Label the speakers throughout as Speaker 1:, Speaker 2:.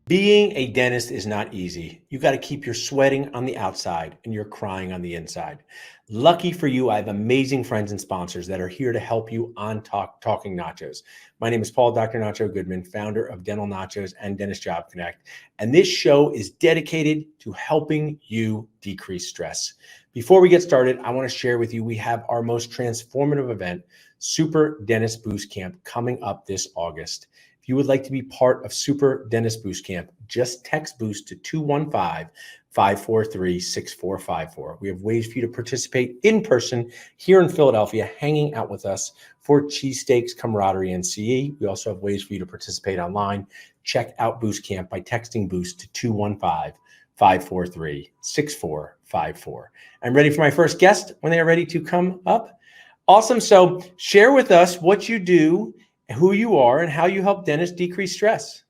Speaker 1: Being a dentist is not easy. You got to keep your sweating on the outside and you're crying on the inside. Lucky for you, I have amazing friends and sponsors that are here to help you on Talking Nachos. My name is Paul Dr. Nacho Goodman, founder of Dental Nachos and Dentist Job Connect. And this show is dedicated to helping you decrease stress. Before we get started, I want to share with you, we have our most transformative event, Super Dentist Boost Camp, coming up this August. If you would like to be part of Super Dentist Boost Camp, just text BOOST to 215-543-6454. We have ways for you to participate in person here in Philadelphia, hanging out with us for cheesesteaks, camaraderie, and CE. We also have ways for you to participate online. Check out Boost Camp by texting BOOST to 215-543-6454. I'm ready for my first guest when they are ready to come up. Awesome. So share with us what you do, who you are, and how you help dentists decrease stress.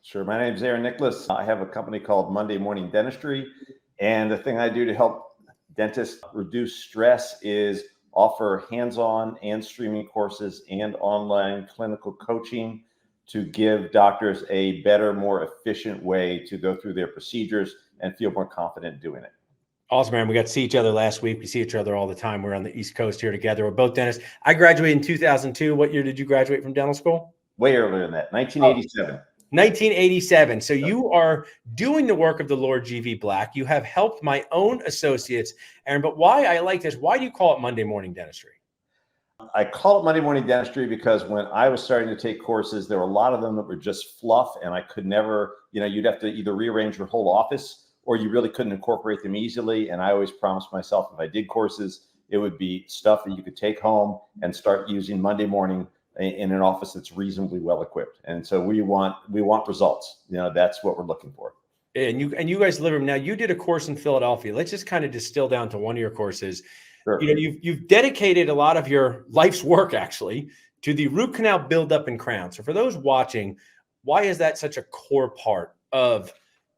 Speaker 2: Sure. My name is Aaron Nicholas. I have a company called Monday Morning Dentistry. And the thing I do to help dentists reduce stress is offer hands-on and streaming courses and online clinical coaching to give doctors a better, more efficient way to go through their procedures and feel more confident doing it.
Speaker 1: Awesome, man. We got to see each other last week. We see each other all the time. We're on the East Coast here together. We're both dentists. I graduated in 2002. What year did you graduate from dental school?
Speaker 2: Way earlier than that, 1987.
Speaker 1: 1987. So you are doing the work of the Lord G.V. Black. You have helped my own associates, Aaron. But why I like this, why do you call it Monday Morning Dentistry?
Speaker 2: I call it Monday Morning Dentistry because when I was starting to take courses, there were a lot of them that were just fluff, and I could never, you'd have to either rearrange your whole office or you really couldn't incorporate them easily. And I always promised myself if I did courses, it would be stuff that you could take home and start using Monday morning in an office that's reasonably well equipped. And so we want results. That's what we're looking for.
Speaker 1: And you guys deliver them. Now, you did a course in Philadelphia. Let's just kind of distill down to one of your courses.
Speaker 2: Sure.
Speaker 1: You've dedicated a lot of your life's work actually to the root canal buildup and crown. So for those watching, why is that such a core part of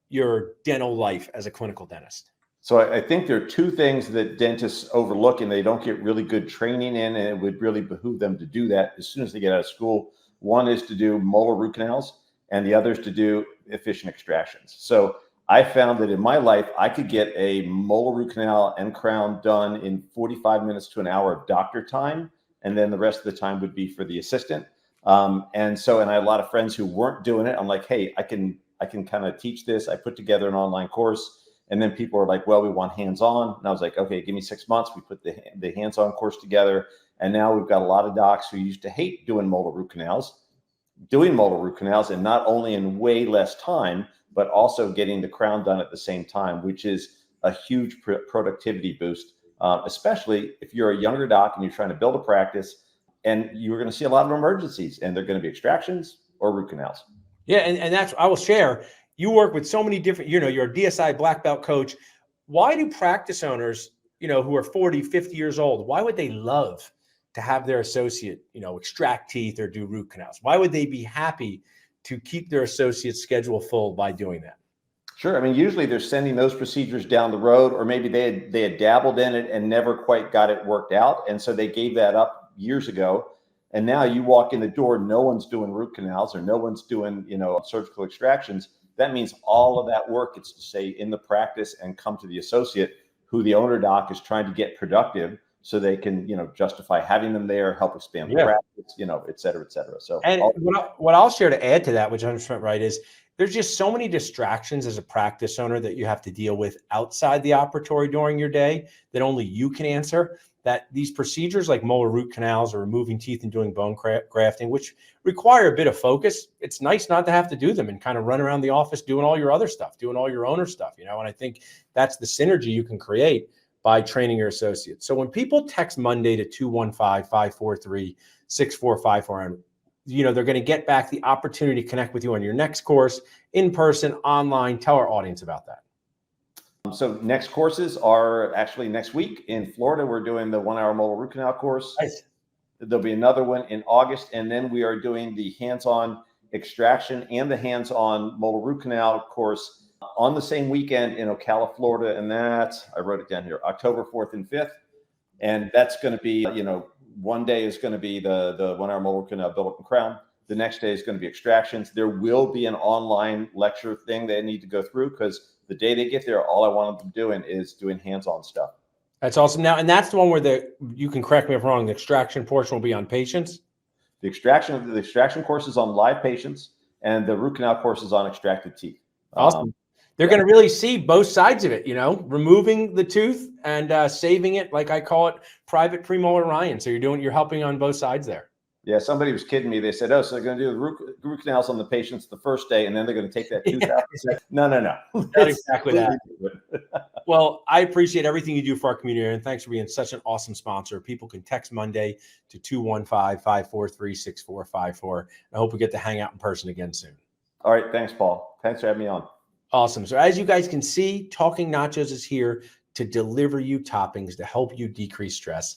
Speaker 1: your dental life as a clinical dentist?
Speaker 2: So I think there are two things that dentists overlook and they don't get really good training in, and it would really behoove them to do that as soon as they get out of school. One is to do molar root canals and the other is to do efficient extractions. So I found that in my life, I could get a molar root canal and crown done in 45 minutes to an hour of doctor time. And then the rest of the time would be for the assistant. And I had a lot of friends who weren't doing it. I'm like, hey, I can kind of teach this. I put together an online course, and then people are like, well, we want hands-on. And I was like, okay, give me 6 months. We put the hands-on course together. And now we've got a lot of docs who used to hate doing molar root canals, and not only in way less time, but also getting the crown done at the same time, which is a huge productivity boost, especially if you're a younger doc and you're trying to build a practice, and you're going to see a lot of emergencies, and they're going to be extractions or root canals.
Speaker 1: Yeah, and that's, I will share, you work with so many different, you're a DSI black belt coach. Why do practice owners, who are 40, 50 years old, why would they love to have their associate, extract teeth or do root canals? Why would they be happy to keep their associate's schedule full by doing that?
Speaker 2: Sure. I mean, usually they're sending those procedures down the road, or maybe they had dabbled in it and never quite got it worked out. And so they gave that up years ago. And now you walk in the door, no one's doing root canals or no one's doing, surgical extractions. That means all of that work gets to stay in the practice and come to the associate, who the owner doc is trying to get productive so they can, justify having them there, help expand the practice, et cetera, et cetera. So,
Speaker 1: and what I'll share to add to that, which I'm right, is there's just so many distractions as a practice owner that you have to deal with outside the operatory during your day that only you can answer, that these procedures like molar root canals or removing teeth and doing bone grafting, which require a bit of focus, it's nice not to have to do them and kind of run around the office doing all your other stuff, doing all your owner stuff, and I think that's the synergy you can create by training your associates. So when people text Monday to 215-543-6454, they're going to get back the opportunity to connect with you on your next course, in person, online. Tell our audience about that.
Speaker 2: So next courses are actually next week in Florida. We're doing the 1 hour molar root canal course.
Speaker 1: Nice.
Speaker 2: There'll be another one in August. And then we are doing the hands-on extraction and the hands-on molar root canal course on the same weekend in Ocala, Florida. And that's, I wrote it down here, October 4th and 5th. And that's going to be, one day is going to be the 1 hour molar root canal build up and crown. The next day is going to be extractions. There will be an online lecture thing they need to go through, because the day they get there, all I want them doing is doing hands-on stuff.
Speaker 1: That's awesome. Now, and that's the one where you can correct me if I'm wrong, the extraction portion will be on patients.
Speaker 2: The extraction course is on live patients, and the root canal course is on extracted teeth.
Speaker 1: Awesome. They're going to really see both sides of it, removing the tooth and saving it, like I call it, private premolar Ryan. So you're helping on both sides there.
Speaker 2: Yeah, somebody was kidding me. They said, "Oh, so they're going to do the root canals on the patients the first day, and then they're going to take that tooth out." No.
Speaker 1: Not exactly that. Well, I appreciate everything you do for our community, and thanks for being such an awesome sponsor. People can text Monday to 215-543-6454. I hope we get to hang out in person again soon.
Speaker 2: All right. Thanks, Paul. Thanks for having me on.
Speaker 1: Awesome. So as you guys can see, Talking Nachos is here to deliver you toppings to help you decrease stress.